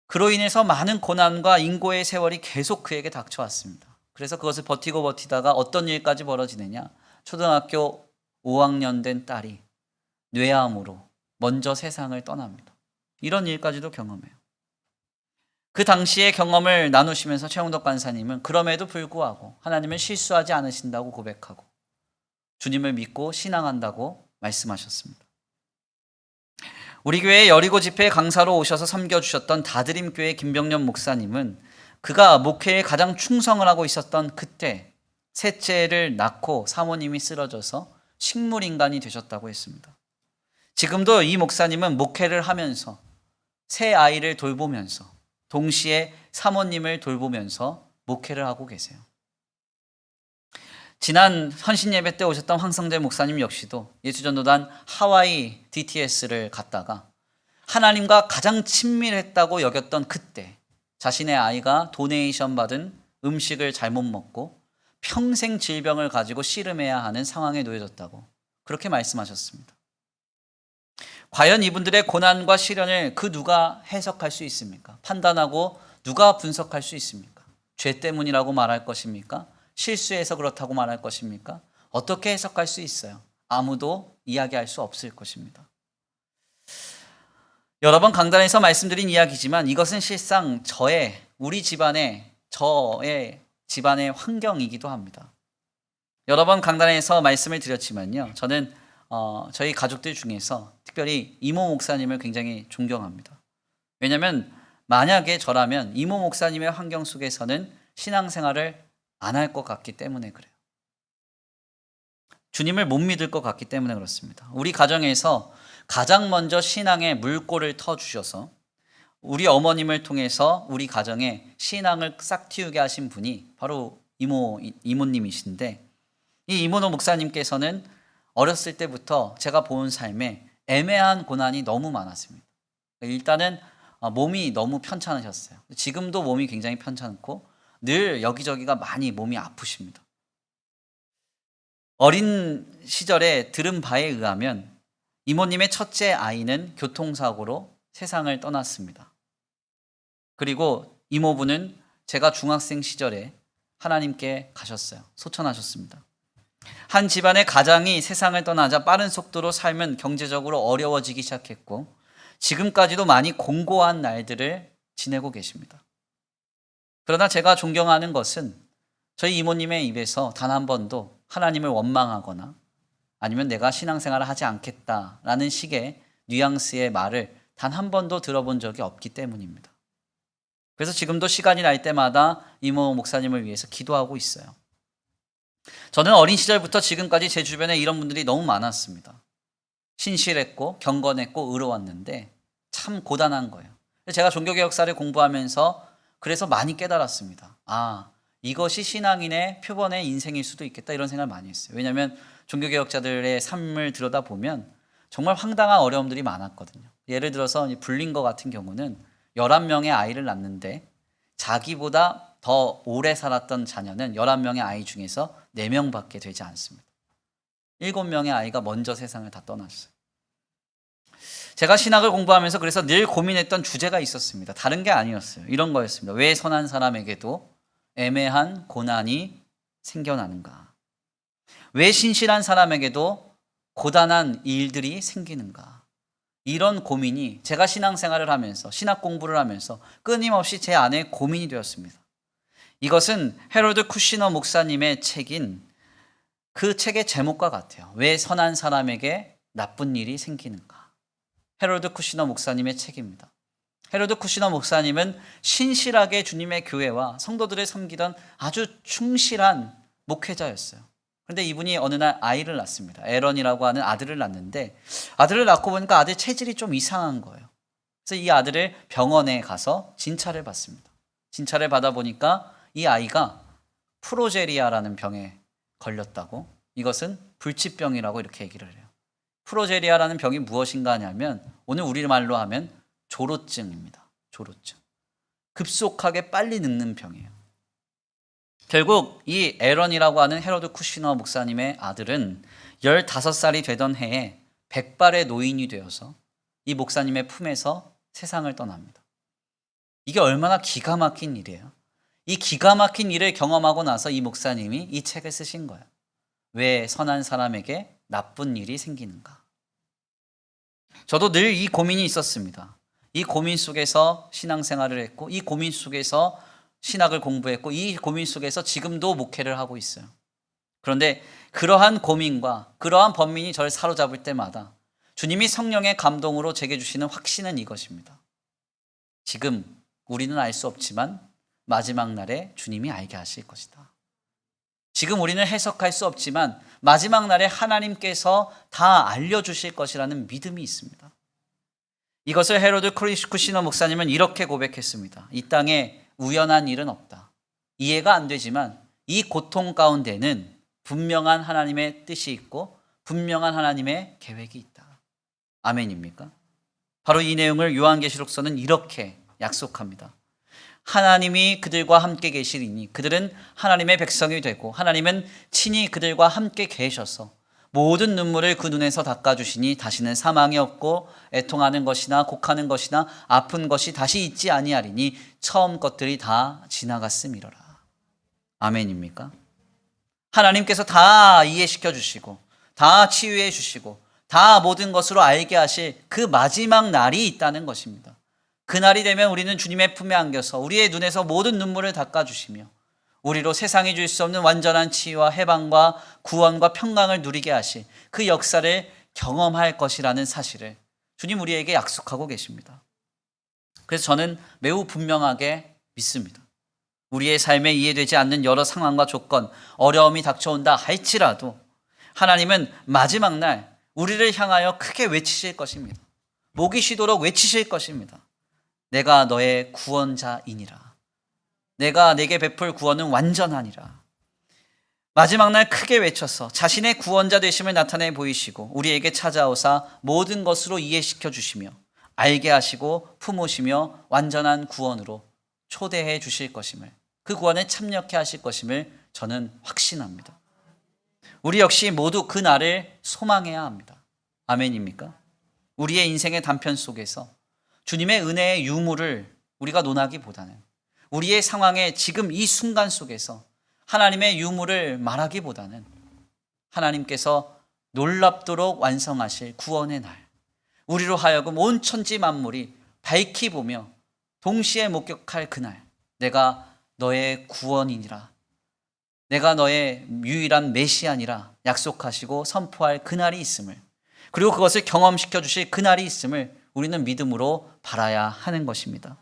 그로 인해서 많은 고난과 인고의 세월이 계속 그에게 닥쳐왔습니다. 그래서 그것을 버티고 버티다가 어떤 일까지 벌어지느냐. 초등학교 5학년 된 딸이 뇌암으로 먼저 세상을 떠납니다. 이런 일까지도 경험해요. 그 당시의 경험을 나누시면서 최용덕 간사님은 그럼에도 불구하고 하나님은 실수하지 않으신다고 고백하고 주님을 믿고 신앙한다고 말씀하셨습니다. 우리 교회 여리고 집회에 강사로 오셔서 섬겨주셨던 다드림교회 김병년 목사님은 그가 목회에 가장 충성을 하고 있었던 그때 셋째를 낳고 사모님이 쓰러져서 식물인간이 되셨다고 했습니다. 지금도 이 목사님은 목회를 하면서 새 아이를 돌보면서 동시에 사모님을 돌보면서 목회를 하고 계세요. 지난 헌신예배 때 오셨던 황성재 목사님 역시도 예수전도단 하와이 DTS를 갔다가 하나님과 가장 친밀했다고 여겼던 그때 자신의 아이가 도네이션 받은 음식을 잘못 먹고 평생 질병을 가지고 씨름해야 하는 상황에 놓여졌다고 그렇게 말씀하셨습니다. 과연 이분들의 고난과 시련을 그 누가 해석할 수 있습니까? 판단하고 누가 분석할 수 있습니까? 죄 때문이라고 말할 것입니까? 실수해서 그렇다고 말할 것입니까? 어떻게 해석할 수 있어요? 아무도 이야기할 수 없을 것입니다. 여러 번 강단에서 말씀드린 이야기지만 이것은 실상 우리 집안의 저의 집안의 환경이기도 합니다. 여러 번 강단에서 말씀을 드렸지만요. 저는 저희 가족들 중에서 특별히 이모 목사님을 굉장히 존경합니다. 왜냐하면 만약에 저라면 이모 목사님의 환경 속에서는 신앙생활을 안 할 것 같기 때문에 그래요. 주님을 못 믿을 것 같기 때문에 그렇습니다. 우리 가정에서 가장 먼저 신앙의 물꼬를 터주셔서 우리 어머님을 통해서 우리 가정에 신앙을 싹 틔우게 하신 분이 바로 이모님이신데, 이 이모노 목사님께서는 어렸을 때부터 제가 본 삶에 애매한 고난이 너무 많았습니다. 일단은 몸이 너무 편찮으셨어요. 지금도 몸이 굉장히 편찮고 늘 여기저기가 많이 몸이 아프십니다. 어린 시절에 들은 바에 의하면 이모님의 첫째 아이는 교통사고로 세상을 떠났습니다. 그리고 이모부는 제가 중학생 시절에 하나님께 가셨어요. 소천하셨습니다. 한 집안의 가장이 세상을 떠나자 빠른 속도로 삶은 경제적으로 어려워지기 시작했고 지금까지도 많이 공고한 날들을 지내고 계십니다. 그러나 제가 존경하는 것은 저희 이모님의 입에서 단 한 번도 하나님을 원망하거나 아니면 내가 신앙생활을 하지 않겠다라는 식의 뉘앙스의 말을 단 한 번도 들어본 적이 없기 때문입니다. 그래서 지금도 시간이 날 때마다 이모 목사님을 위해서 기도하고 있어요. 저는 어린 시절부터 지금까지 제 주변에 이런 분들이 너무 많았습니다. 신실했고 경건했고 의로웠는데 참 고단한 거예요. 제가 종교개혁사를 공부하면서 그래서 많이 깨달았습니다. 이것이 신앙인의 표본의 인생일 수도 있겠다, 이런 생각을 많이 했어요. 왜냐하면 종교개혁자들의 삶을 들여다보면 정말 황당한 어려움들이 많았거든요. 예를 들어서 불린거 같은 경우는 11명의 아이를 낳는데 자기보다 더 오래 살았던 자녀는 11명의 아이 중에서 4명밖에 되지 않습니다. 7명의 아이가 먼저 세상을 다 떠났어요. 제가 신학을 공부하면서 그래서 늘 고민했던 주제가 있었습니다. 다른 게 아니었어요. 이런 거였습니다. 왜 선한 사람에게도 애매한 고난이 생겨나는가? 왜 신실한 사람에게도 고단한 일들이 생기는가? 이런 고민이 제가 신앙생활을 하면서 신학 공부를 하면서 끊임없이 제 안에 고민이 되었습니다. 이것은 헤로드 쿠시너 목사님의 책인 그 책의 제목과 같아요. 왜 선한 사람에게 나쁜 일이 생기는가? 헤로드 쿠시너 목사님의 책입니다. 헤로드 쿠시너 목사님은 신실하게 주님의 교회와 성도들을 섬기던 아주 충실한 목회자였어요. 그런데 이분이 어느 날 아이를 낳습니다. 에런이라고 하는 아들을 낳는데 아들을 낳고 보니까 아들 체질이 좀 이상한 거예요. 그래서 이 아들을 병원에 가서 진찰을 받습니다. 진찰을 받아 보니까 이 아이가 프로제리아라는 병에 걸렸다고, 이것은 불치병이라고 이렇게 얘기를 해요. 프로제리아라는 병이 무엇인가 하냐면 오늘 우리말로 하면 조로증입니다. 조로증. 급속하게 빨리 늙는 병이에요. 결국 이 에런이라고 하는 헤로드 쿠시너 목사님의 아들은 15살이 되던 해에 백발의 노인이 되어서 이 목사님의 품에서 세상을 떠납니다. 이게 얼마나 기가 막힌 일이에요. 이 기가 막힌 일을 경험하고 나서 이 목사님이 이 책을 쓰신 거예요. 왜 선한 사람에게 나쁜 일이 생기는가? 저도 늘 이 고민이 있었습니다. 이 고민 속에서 신앙생활을 했고 이 고민 속에서 신학을 공부했고 이 고민 속에서 지금도 목회를 하고 있어요. 그런데 그러한 고민과 그러한 번민이 저를 사로잡을 때마다 주님이 성령의 감동으로 제게 주시는 확신은 이것입니다. 지금 우리는 알 수 없지만 마지막 날에 주님이 알게 하실 것이다. 지금 우리는 해석할 수 없지만 마지막 날에 하나님께서 다 알려주실 것이라는 믿음이 있습니다. 이것을 헤로드 쿠시너 목사님은 이렇게 고백했습니다. 이 땅에 우연한 일은 없다. 이해가 안 되지만 이 고통 가운데는 분명한 하나님의 뜻이 있고 분명한 하나님의 계획이 있다. 아멘입니까? 바로 이 내용을 요한계시록서는 이렇게 약속합니다. 하나님이 그들과 함께 계시리니 그들은 하나님의 백성이 되고 하나님은 친히 그들과 함께 계셔서 모든 눈물을 그 눈에서 닦아주시니 다시는 사망이 없고 애통하는 것이나 곡하는 것이나 아픈 것이 다시 있지 아니하리니 처음 것들이 다 지나갔음이로라. 아멘입니까? 하나님께서 다 이해시켜 주시고 다 치유해 주시고 다 모든 것으로 알게 하실 그 마지막 날이 있다는 것입니다. 그날이 되면 우리는 주님의 품에 안겨서 우리의 눈에서 모든 눈물을 닦아주시며 우리로 세상이 줄 수 없는 완전한 치유와 해방과 구원과 평강을 누리게 하실 그 역사를 경험할 것이라는 사실을 주님 우리에게 약속하고 계십니다. 그래서 저는 매우 분명하게 믿습니다. 우리의 삶에 이해되지 않는 여러 상황과 조건, 어려움이 닥쳐온다 할지라도 하나님은 마지막 날 우리를 향하여 크게 외치실 것입니다. 목이 쉬도록 외치실 것입니다. 내가 너의 구원자이니라. 내가 내게 베풀 구원은 완전하니라. 마지막 날 크게 외쳐서 자신의 구원자 되심을 나타내 보이시고 우리에게 찾아오사 모든 것으로 이해시켜 주시며 알게 하시고 품으시며 완전한 구원으로 초대해 주실 것임을, 그 구원에 참여케 하실 것임을 저는 확신합니다. 우리 역시 모두 그 날을 소망해야 합니다. 아멘입니까? 우리의 인생의 단편 속에서 주님의 은혜의 유무를 우리가 논하기보다는 우리의 상황에 지금 이 순간 속에서 하나님의 유무를 말하기보다는 하나님께서 놀랍도록 완성하실 구원의 날, 우리로 하여금 온 천지 만물이 밝히 보며 동시에 목격할 그날, 내가 너의 구원이니라, 내가 너의 유일한 메시아니라 약속하시고 선포할 그날이 있음을, 그리고 그것을 경험시켜 주실 그날이 있음을 우리는 믿음으로 바라야 하는 것입니다.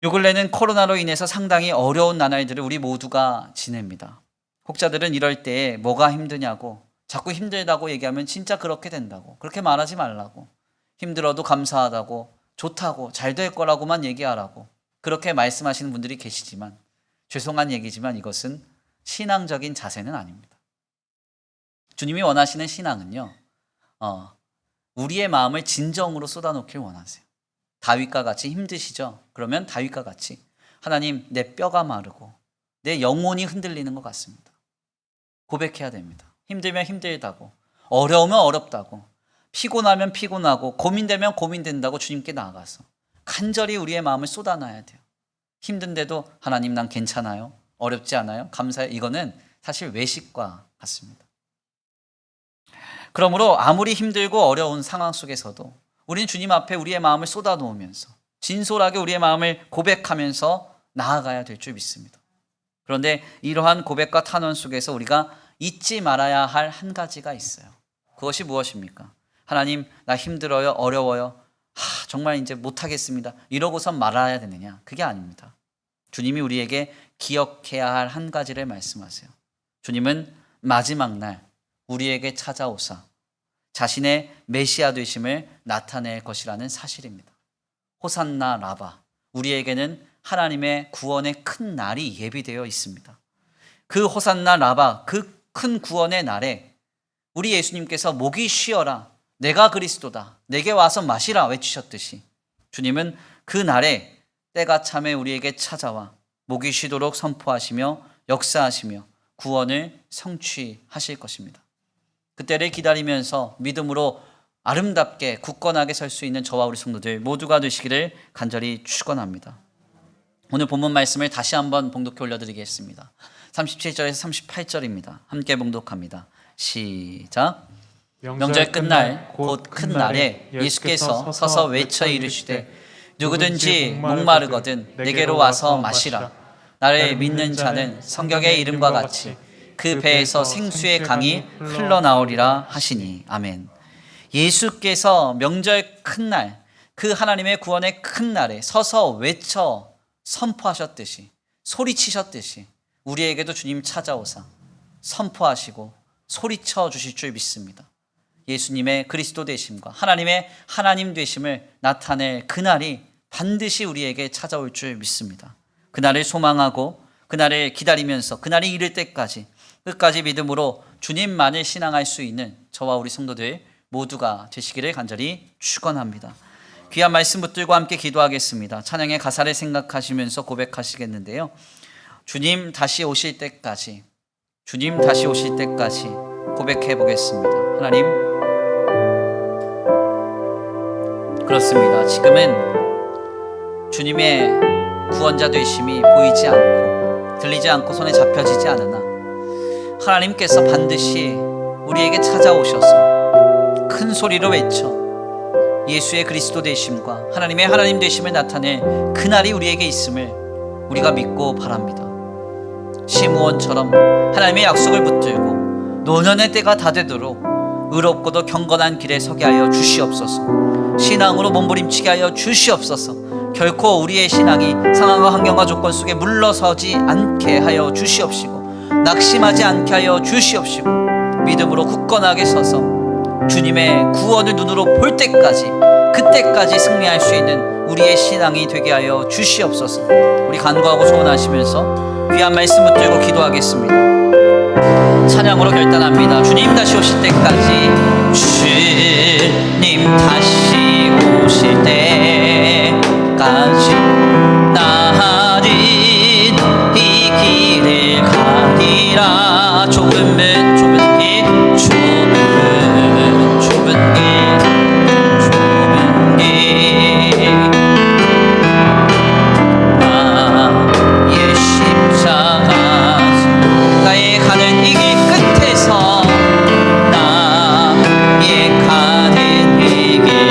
요 근래는 코로나로 인해서 상당히 어려운 나날들을 우리 모두가 지냅니다. 혹자들은 이럴 때에 뭐가 힘드냐고, 자꾸 힘들다고 얘기하면 진짜 그렇게 된다고, 그렇게 말하지 말라고, 힘들어도 감사하다고, 좋다고, 잘 될 거라고만 얘기하라고 그렇게 말씀하시는 분들이 계시지만 죄송한 얘기지만 이것은 신앙적인 자세는 아닙니다. 주님이 원하시는 신앙은요, 우리의 마음을 진정으로 쏟아놓길 원하세요. 다윗과 같이 힘드시죠? 그러면 다윗과 같이 하나님, 내 뼈가 마르고 내 영혼이 흔들리는 것 같습니다. 고백해야 됩니다. 힘들면 힘들다고, 어려우면 어렵다고, 피곤하면 피곤하고, 고민되면 고민된다고 주님께 나아가서 간절히 우리의 마음을 쏟아놔야 돼요. 힘든데도 하나님, 난 괜찮아요, 어렵지 않아요, 감사해요, 이거는 사실 외식과 같습니다. 그러므로 아무리 힘들고 어려운 상황 속에서도 우리는 주님 앞에 우리의 마음을 쏟아놓으면서 진솔하게 우리의 마음을 고백하면서 나아가야 될 줄 믿습니다. 그런데 이러한 고백과 탄원 속에서 우리가 잊지 말아야 할 한 가지가 있어요. 그것이 무엇입니까? 하나님, 나 힘들어요, 어려워요, 정말 이제 못하겠습니다, 이러고선 말아야 되느냐? 그게 아닙니다. 주님이 우리에게 기억해야 할 한 가지를 말씀하세요. 주님은 마지막 날 우리에게 찾아오사 자신의 메시아 되심을 나타낼 것이라는 사실입니다. 호산나 라바, 우리에게는 하나님의 구원의 큰 날이 예비되어 있습니다. 그 호산나 라바, 그 큰 구원의 날에 우리 예수님께서 목이 쉬어라, 내가 그리스도다, 내게 와서 마시라 외치셨듯이 주님은 그 날에 때가 참에 우리에게 찾아와 목이 쉬도록 선포하시며 역사하시며 구원을 성취하실 것입니다. 그때를 기다리면서 믿음으로 아름답게 굳건하게 설 수 있는 저와 우리 성도들 모두가 되시기를 간절히 축원합니다. 오늘 본문 말씀을 다시 한번 봉독해 올려드리겠습니다. 37절에서 38절입니다. 함께 봉독합니다. 시작. 명절 끝날 곧 큰 날에 예수께서 서서 외쳐 이르시되 누구든지 목마르거든 내게로 와서 마시라. 나를 믿는 자는 성경의 이름과 같이 그 배에서 생수의 강이 흘러나오리라 하시니. 아멘. 예수께서 명절 큰 날, 그 하나님의 구원의 큰 날에 서서 외쳐 선포하셨듯이, 소리치셨듯이 우리에게도 주님 찾아오사 선포하시고 소리쳐 주실 줄 믿습니다. 예수님의 그리스도 되심과 하나님의 하나님 되심을 나타낼 그날이 반드시 우리에게 찾아올 줄 믿습니다. 그날을 소망하고 그날을 기다리면서 그날이 이를 때까지 끝까지 믿음으로 주님만을 신앙할 수 있는 저와 우리 성도들 모두가 되시기를 간절히 축원합니다. 귀한 말씀 붙들고 함께 기도하겠습니다. 찬양의 가사를 생각하시면서 고백하시겠는데요. 주님 다시 오실 때까지, 주님 다시 오실 때까지 고백해 보겠습니다. 하나님, 그렇습니다. 지금은 주님의 구원자 되심이 보이지 않고 들리지 않고 손에 잡혀지지 않으나 하나님께서 반드시 우리에게 찾아오셔서 큰 소리로 외쳐 예수의 그리스도 되심과 하나님의 하나님 되심을 나타낼 그날이 우리에게 있음을 우리가 믿고 바랍니다. 시므온처럼 하나님의 약속을 붙들고 노년의 때가 다 되도록 의롭고도 경건한 길에 서게 하여 주시옵소서. 신앙으로 몸부림치게 하여 주시옵소서. 결코 우리의 신앙이 상황과 환경과 조건 속에 물러서지 않게 하여 주시옵시고 낙심하지 않게 하여 주시옵시고 믿음으로 굳건하게 서서 주님의 구원을 눈으로 볼 때까지, 그때까지 승리할 수 있는 우리의 신앙이 되게 하여 주시옵소서. 우리 간구하고 소원하시면서 귀한 말씀 붙들고 기도하겠습니다. 찬양으로 결단합니다. 주님 다시 오실 때까지, 주님 다시 오실 때까지 나는 이 길을 가리라. 좁은 길, 좁은 길, 좁은 길, 좁은 길. 나의 십자가 나의 가는 이 길 끝에서 나의 가는 이 길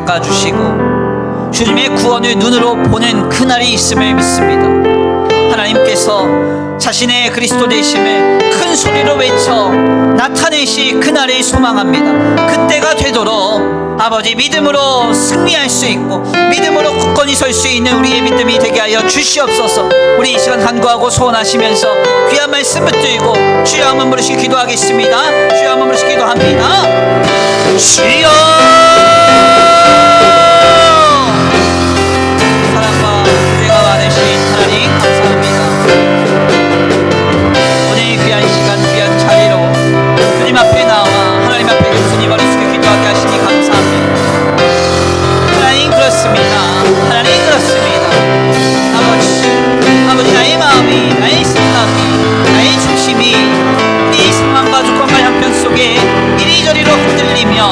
닦아주시고 주님의 구원을 눈으로 보는 그날이 있음을 믿습니다. 하나님께서 자신의 그리스도 되심을 큰 소리로 외쳐 나타내실 그날을 소망합니다. 그때가 되도록 아버지 믿음으로 승리할 수 있고 믿음으로 굳건히 설 수 있는 우리의 믿음이 되게 하여 주시옵소서. 우리 이 시간 간구하고 소원하시면서 귀한 말씀 붙들고 주여 한번 부르시 기도하겠습니다. 주여 한번 부르시 기도합니다. 주여 사랑과 은혜가 많으신 하나님 감사합니다. 오늘 귀한 시간 귀한 자리로 주님 앞에 나와 하나님 앞에 예수님 어리숙게 기도하게 하시니 감사합니다. 하나님 그렇습니다. 하나님 그렇습니다. 아버지 나의 마음이 나의 생각이 나의 중심이 이 상황과 조건과 형편 속에 이리저리로 흔들리며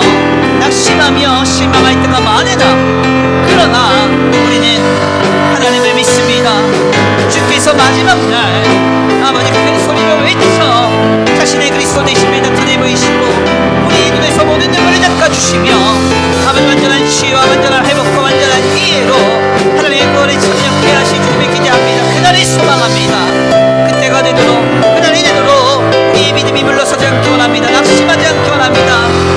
낙심하며 실망할 때가 많으나 그러나 우리는 하나님을 믿습니다. 주께서 마지막 날 아버지 큰 소리로 외쳐 자신의 그리스도 되심을 나타내 보이시고 우리 눈에서 모든 눈물을 닦아주시며 아버지 완전한 치유와 완전한 회복과 완전한 이해로 하나님의 구원에 참여케 하실 주님을 기대합니다. 그날을 소망합니다. 그때가 되도록 그날이 되도록 우리의 믿음이 물러서지 않기 원합니다. 낙심하지 않기 원합니다.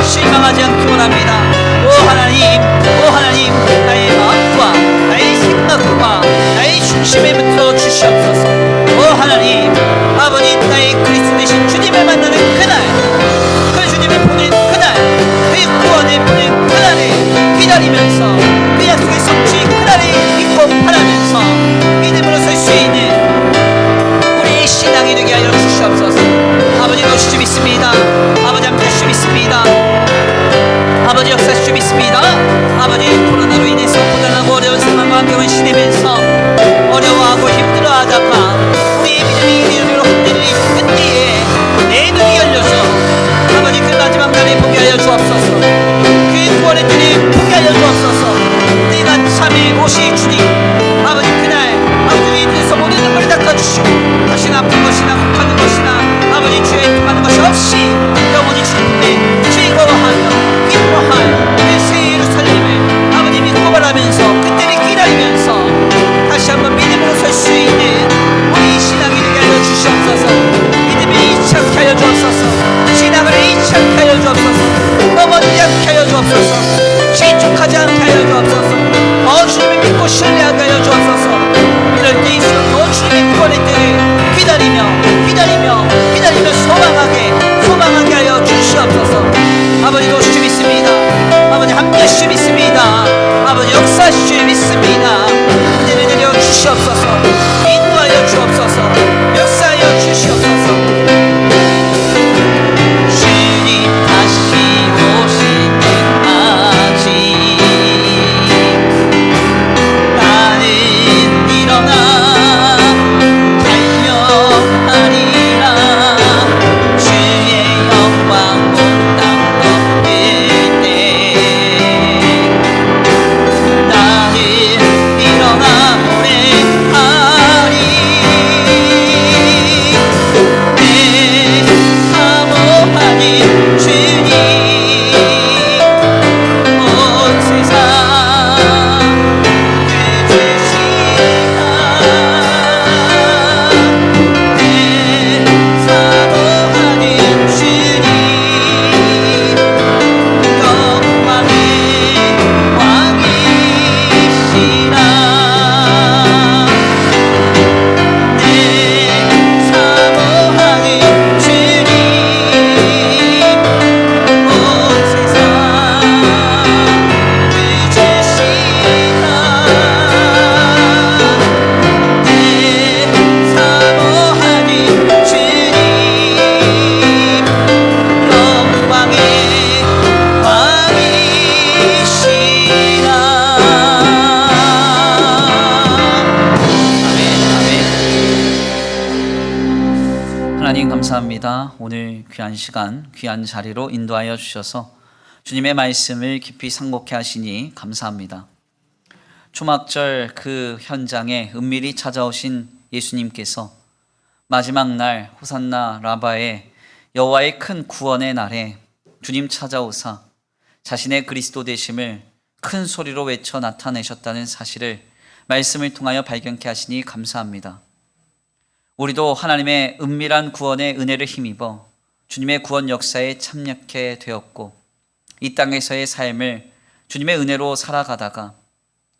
실망하지 않기 원합니다. 오 하나님 나의 마음과 나의 생각과 나의 중심에 붙들어 주시옵소서. 오 하나님 아버지 나의 그리스도 되신 주님을 만나는 그날 그 주님을 보는 그날 그 구원을 보는 그날을 기다리면서 그 약속의 성취 그날을 믿고 바라면서 믿음으로 설 수 있는 우리의 신앙이 되게 하여 주시옵소서. 아버지 도시 주 믿습니다. 아버지 함께 주 믿습니다. 아버지 역사 주 믿습니다. 아버지 코로나로 인해서 고단하고 어려운 상황과 환경을 지내면서 어려워하고 힘들어하다가 우리의 믿음이 이리로 흔들릴 그때에 내 눈이 열려서 아버지 그 마지막 날에 보게 하여 주옵소서. 그 구원의 때를 보게 하여 주옵소서. 내가 참에 오실 주님 아버지 그날 아버지 우리 눈에서 모든 눈물을 닦아주시고 다시는 아픈 것이나 혹하는 것이나 아버지 주의 통하는 것이 없이 영원히 주님의 즐거워하며 기뻐하여 그 새 예루살렘을 아버지 믿고 바라면서 그때를 기다리면서 다시 한번 믿음으로 설 수 있는 우리 신앙이 되게 하여 주시옵소서. 믿음이 이착하게 하여 주옵소서. 신앙을 이착하게 하여 주옵소서. 넘어지지 않게 하여 주옵소서. 실족하지 않게 하여 주옵소서. 더 주님을 믿고 신뢰하게 하여 주옵소서. 이럴 때일수록 더 주님의 구원의 때를 기다리며 소망하게 하여 주시옵소서. 아버지 도시 주 믿습니다. 아버지 함께 주 믿습니다. 아버지 역사 주 믿습니다. 은혜를 내려 주시옵소서. 인도하여 주옵소서. 역사하여 주시옵소서. 주님 다시 오실 때까지 나는 일어나 달려가리라. 주의 영광 온 땅 덮일 때 나는 일어나 노래하리. 내 사모하는 주님 온 세상 그주시다. 내 사모하는 주님 영광의 왕이시라. 내 사모하는 주님 온 세상 그주시다. 내 사모하는 주님 영광의 왕이시라. 하나님 감사합니다. 오늘 귀한 시간, 귀한 자리로 인도하여 주셔서 주님의 말씀을 깊이 상고케 하시니 감사합니다. 초막절 그 현장에 은밀히 찾아오신 예수님께서 마지막 날 호산나 라바의 여호와의 큰 구원의 날에 주님 찾아오사 자신의 그리스도 되심을 큰 소리로 외쳐 나타내셨다는 사실을 말씀을 통하여 발견케 하시니 감사합니다. 우리도 하나님의 은밀한 구원의 은혜를 힘입어 주님의 구원 역사에 참여하게 되었고 이 땅에서의 삶을 주님의 은혜로 살아가다가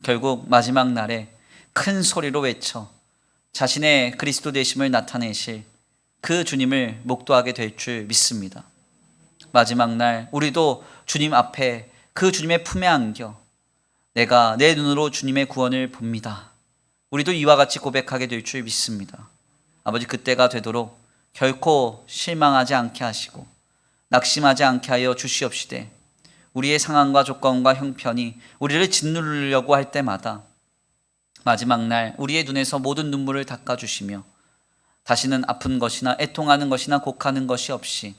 결국 마지막 날에 큰 소리로 외쳐 자신의 그리스도 되심을 나타내실 그 주님을 목도하게 될 줄 믿습니다. 마지막 날 우리도 주님 앞에 그 주님의 품에 안겨 내가 내 눈으로 주님의 구원을 봅니다. 우리도 이와 같이 고백하게 될 줄 믿습니다. 아버지, 그때가 되도록 결코 실망하지 않게 하시고 낙심하지 않게 하여 주시옵시되 우리의 상황과 조건과 형편이 우리를 짓누르려고 할 때마다 마지막 날 우리의 눈에서 모든 눈물을 닦아주시며 다시는 아픈 것이나 애통하는 것이나 곡하는 것이 없이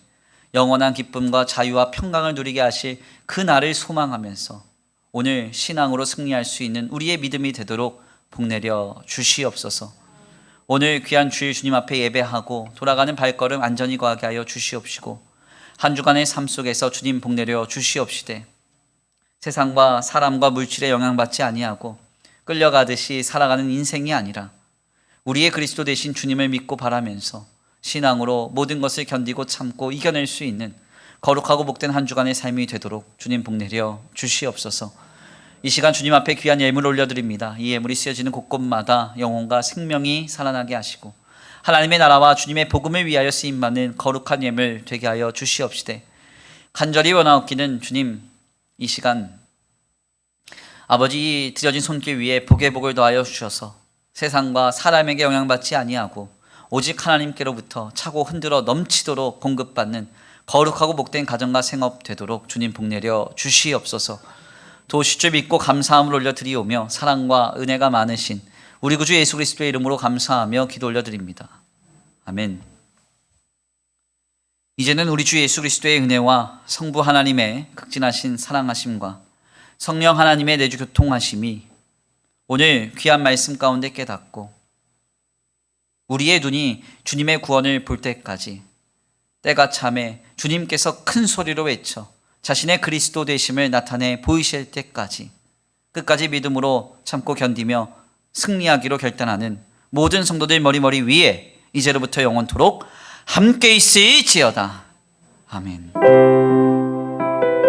영원한 기쁨과 자유와 평강을 누리게 하실 그 날을 소망하면서 오늘 신앙으로 승리할 수 있는 우리의 믿음이 되도록 복내려 주시옵소서. 오늘 귀한 주일 주님 앞에 예배하고 돌아가는 발걸음 안전히 거하게 하여 주시옵시고 한 주간의 삶 속에서 주님 복내려 주시옵시되 세상과 사람과 물질에 영향받지 아니하고 끌려가듯이 살아가는 인생이 아니라 우리의 그리스도 되신 주님을 믿고 바라면서 신앙으로 모든 것을 견디고 참고 이겨낼 수 있는 거룩하고 복된 한 주간의 삶이 되도록 주님 복내려 주시옵소서. 이 시간 주님 앞에 귀한 예물을 올려드립니다. 이 예물이 쓰여지는 곳곳마다 영혼과 생명이 살아나게 하시고 하나님의 나라와 주님의 복음을 위하여 쓰임받는 거룩한 예물 되게 하여 주시옵시되 간절히 원하옵기는 주님, 이 시간 아버지 드려진 손길 위에 복의 복을 더하여 주셔서 세상과 사람에게 영향받지 아니하고 오직 하나님께로부터 차고 흔들어 넘치도록 공급받는 거룩하고 복된 가정과 생업 되도록 주님 복내려 주시옵소서. 도우실 줄 믿고 감사함을 올려드리오며 사랑과 은혜가 많으신 우리 구주 예수 그리스도의 이름으로 감사하며 기도 올려드립니다. 아멘. 이제는 우리 주 예수 그리스도의 은혜와 성부 하나님의 극진하신 사랑하심과 성령 하나님의 내주 교통하심이 오늘 귀한 말씀 가운데 깨닫고 우리의 눈이 주님의 구원을 볼 때까지 때가 참에 주님께서 큰 소리로 외쳐 자신의 그리스도 되심을 나타내 보이실 때까지 끝까지 믿음으로 참고 견디며 승리하기로 결단하는 모든 성도들 머리 위에 이제로부터 영원토록 함께 있을지어다. 아멘.